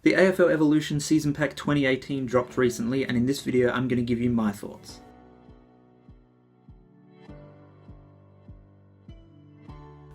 The AFL Evolution Season Pack 2018 dropped recently, and in this video I'm going to give you my thoughts.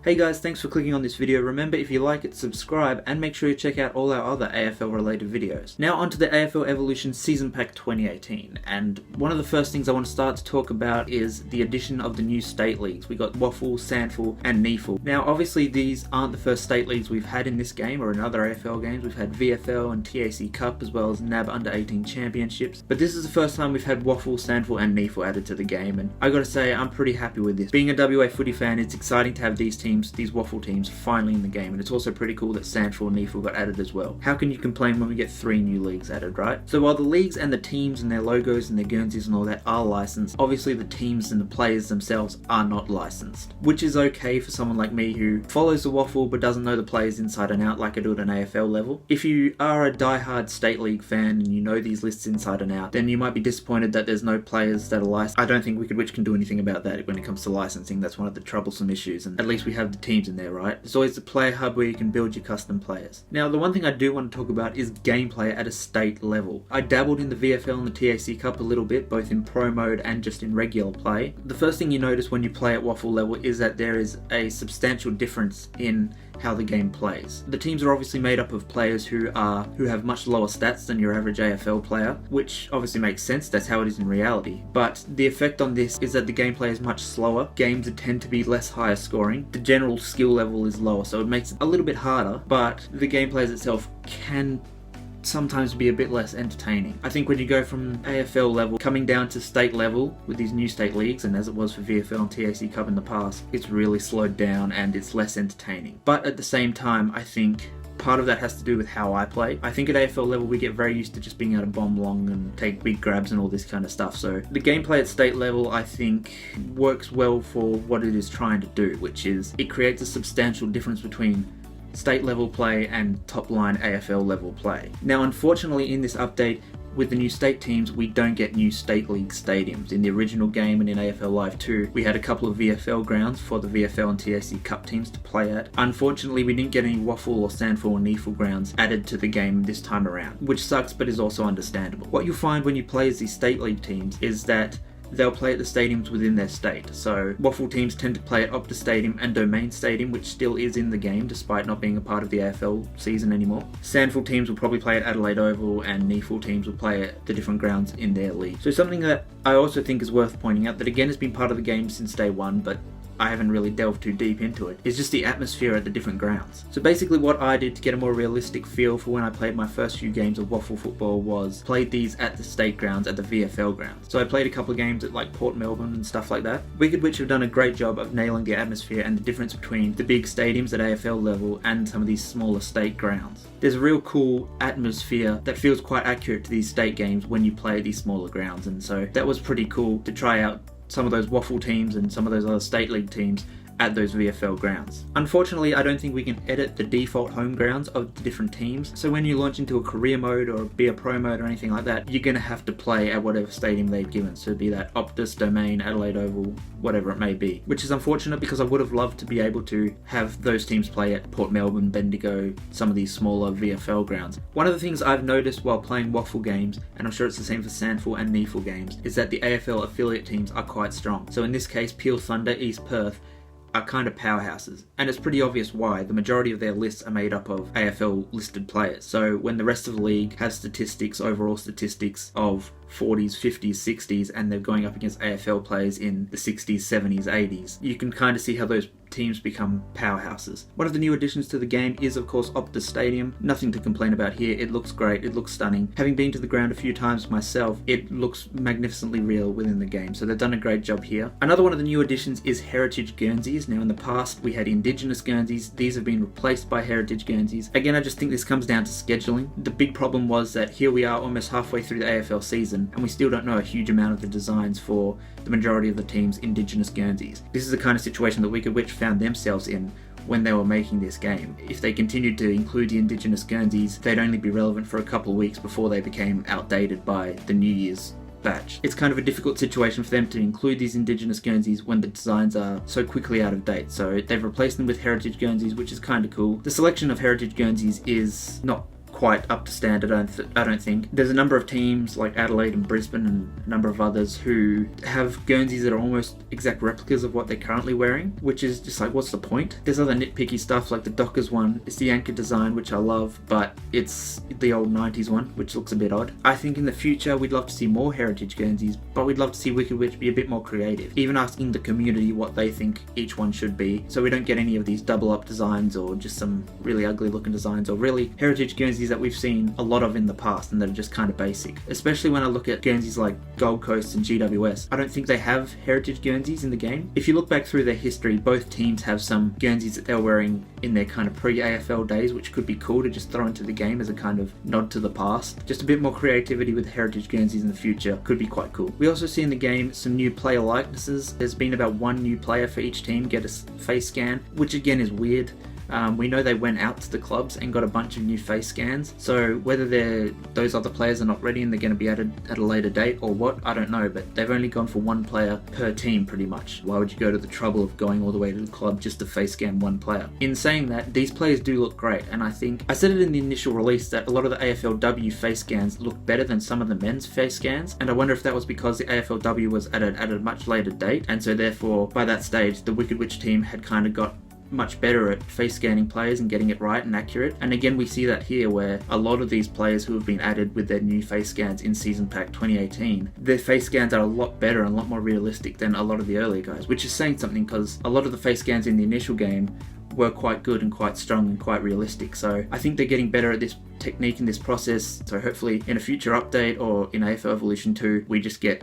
Hey guys, thanks for clicking on this video. Remember, if you like it, subscribe and make sure you check out all our other AFL related videos. Now onto the AFL Evolution Season Pack 2018, and one of the first things I want to start to talk about is the addition of the new state leagues. We got Waffle, Sandful and Neefle. Now obviously these aren't the first state leagues we've had in this game or in other AFL games. We've had VFL and TAC Cup as well as NAB Under 18 Championships, but this is the first time we've had Waffle, Sandful and Neefle added to the game, and I gotta say I'm pretty happy with this. Being a WA footy fan, it's exciting to have these Waffle teams finally in the game, and it's also pretty cool that Sandful and Neefle got added as well. How can you complain when we get 3 new leagues added, right? So while the leagues and the teams and their logos and their Guernseys and all that are licensed, obviously the teams and the players themselves are not licensed, which is okay for someone like me who follows the Waffle but doesn't know the players inside and out like I do at an AFL level. If you are a die-hard State League fan and you know these lists inside and out, then you might be disappointed that there's no players that are licensed. I don't think Wicked Witch can do anything about that when it comes to licensing. That's one of the troublesome issues, and at least we have the teams in there, right? There's always the player hub where you can build your custom players. Now, the one thing I do want to talk about is gameplay at a state level. I dabbled in the VFL and the TAC Cup a little bit, both in pro mode and just in regular play. The first thing you notice when you play at Waffle level is that there is a substantial difference in how the game plays. The teams are obviously made up of players who have much lower stats than your average AFL player, which obviously makes sense, that's how it is in reality. But the effect on this is that the gameplay is much slower, games tend to be less higher scoring, the general skill level is lower, so it makes it a little bit harder, but the gameplay itself can sometimes be a bit less entertaining. I think when you go from AFL level coming down to state level with these new state leagues, and as it was for VFL and TAC Cup in the past, it's really slowed down and it's less entertaining. But at the same time, I think part of that has to do with how I play. I think at AFL level we get very used to just being able to bomb long and take big grabs and all this kind of stuff. So the gameplay at state level, I think, works well for what it is trying to do, which is it creates a substantial difference between state level play and top line AFL level play. Now unfortunately in this update with the new state teams, we don't get new state league stadiums. In the original game and in AFL Live 2, we had a couple of VFL grounds for the VFL and TAC Cup teams to play at. Unfortunately, we didn't get any Waffle or Sandful or Neefle grounds added to the game this time around, which sucks but is also understandable. What you'll find when you play as these state league teams is that they'll play at the stadiums within their state. So Waffle teams tend to play at Optus Stadium and Domain Stadium, which still is in the game despite not being a part of the AFL season anymore. Sandful teams will probably play at Adelaide Oval, and Neefle teams will play at the different grounds in their league. So something that I also think is worth pointing out, that again has been part of the game since day one, but I haven't really delved too deep into it, is just the atmosphere at the different grounds. So basically what I did to get a more realistic feel for when I played my first few games of Waffle football was played these at the state grounds, at the VFL grounds. So I played a couple of games at like Port Melbourne and stuff like that. Wicked Witch have done a great job of nailing the atmosphere and the difference between the big stadiums at AFL level and some of these smaller state grounds. There's a real cool atmosphere that feels quite accurate to these state games when you play these smaller grounds, and so that was pretty cool to try out some of those Waffle teams and some of those other state league teams at those VFL grounds. Unfortunately, I don't think we can edit the default home grounds of the different teams, so when you launch into a career mode or be a pro mode or anything like that, you're going to have to play at whatever stadium they've given, so be that Optus, Domain, Adelaide Oval, whatever it may be, which is unfortunate because I would have loved to be able to have those teams play at Port Melbourne, Bendigo, some of these smaller VFL grounds. One of the things I've noticed while playing Waffle games, and I'm sure it's the same for Sandful and Neefle games, is that the AFL affiliate teams are quite strong. So in this case, Peel Thunder, East Perth, are kind of powerhouses, and it's pretty obvious why. The majority of their lists are made up of AFL listed players, so when the rest of the league has statistics, overall statistics of 40s, 50s, 60s, and they're going up against AFL players in the 60s, 70s, 80s, you can kind of see how those teams become powerhouses. One of the new additions to the game is of course Optus Stadium. Nothing to complain about here, it looks great, it looks stunning. Having been to the ground a few times myself, it looks magnificently real within the game, so they've done a great job here. Another one of the new additions is Heritage Guernseys. Now in the past we had Indigenous Guernseys, these have been replaced by Heritage Guernseys. Again, I just think this comes down to scheduling. The big problem was that here we are almost halfway through the AFL season and we still don't know a huge amount of the designs for the majority of the team's Indigenous Guernseys. This is the kind of situation that Wicked Witch found themselves in when they were making this game. If they continued to include the Indigenous Guernseys, they'd only be relevant for a couple of weeks before they became outdated by the New Year's batch. It's kind of a difficult situation for them to include these Indigenous Guernseys when the designs are so quickly out of date, so they've replaced them with Heritage Guernseys, which is kind of cool. The selection of Heritage Guernseys is not quite up to standard, I don't think. There's a number of teams like Adelaide and Brisbane and a number of others who have Guernseys that are almost exact replicas of what they're currently wearing, which is just like, what's the point? There's other nitpicky stuff like the Dockers one. It's the anchor design, which I love, but it's the old 90s one, which looks a bit odd. I think in the future we'd love to see more heritage Guernseys, but we'd love to see Wicked Witch be a bit more creative, even asking the community what they think each one should be, so we don't get any of these double up designs or just some really ugly looking designs, or really heritage Guernseys that we've seen a lot of in the past and that are just kind of basic. Especially when I look at Guernseys like Gold Coast and GWS, I don't think they have heritage Guernseys in the game. If you look back through their history, both teams have some Guernseys that they were wearing in their kind of pre-AFL days, which could be cool to just throw into the game as a kind of nod to the past. Just a bit more creativity with heritage Guernseys in the future could be quite cool. We also see in the game some new player likenesses. There's been about one new player for each team get a face scan, which again is weird. We know they went out to the clubs and got a bunch of new face scans, so whether those other players are not ready and they're going to be added at a later date or what, I don't know, but they've only gone for one player per team pretty much. Why would you go to the trouble of going all the way to the club just to face scan one player? In saying that, these players do look great, and I think I said it in the initial release that a lot of the AFLW face scans look better than some of the men's face scans, and I wonder if that was because the AFLW was at a much later date, and so therefore by that stage the Wicked Witch team had kind of got much better at face scanning players and getting it right and accurate. And again, we see that here where a lot of these players who have been added with their new face scans in Season Pack 2018, their face scans are a lot better and a lot more realistic than a lot of the earlier guys, which is saying something because a lot of the face scans in the initial game were quite good and quite strong and quite realistic. So I think they're getting better at this technique and this process, so hopefully in a future update or in AFL Evolution 2 we just get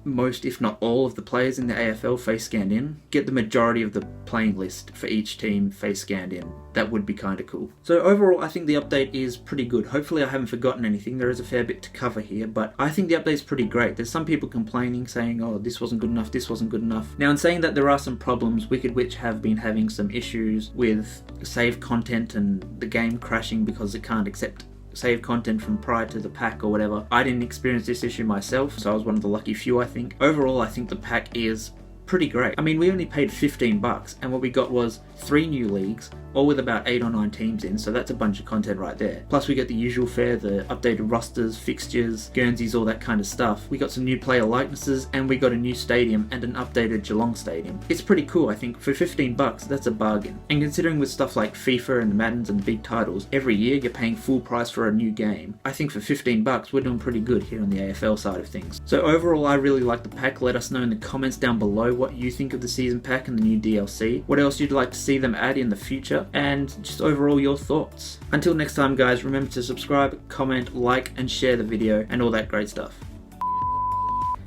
most, if not all, of the players in the AFL face scanned in. Get the majority of the playing list for each team face scanned in. That would be kind of cool. So overall, I think the update is pretty good. Hopefully I haven't forgotten anything. There is a fair bit to cover here, but I think the update's pretty great. There's some people complaining, saying, oh, this wasn't good enough, this wasn't good enough. Now, in saying that, there are some problems. Wicked Witch have been having some issues with save content and the game crashing because it can't accept save content from prior to the pack or whatever. I didn't experience this issue myself, so I was one of the lucky few, I think. Overall, I think the pack is pretty great. I mean, we only paid $15 and what we got was 3 new leagues, all with about 8 or 9 teams in, so that's a bunch of content right there. Plus we get the usual fare, the updated rosters, fixtures, Guernseys, all that kind of stuff. We got some new player likenesses and we got a new stadium and an updated Geelong stadium. It's pretty cool, I think. For $15, that's a bargain. And considering with stuff like FIFA and Maddens and big titles, every year you're paying full price for a new game. I think for $15 we're doing pretty good here on the AFL side of things. So overall, I really like the pack. Let us know in the comments down below what you think of the season pack and the new DLC. What else you'd like to see them add in the future, and just overall your thoughts. Until next time guys, remember to subscribe, comment, like and share the video and all that great stuff.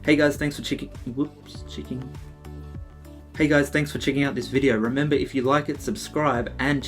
Hey guys, thanks for checking out this video. Remember, if you like it, subscribe and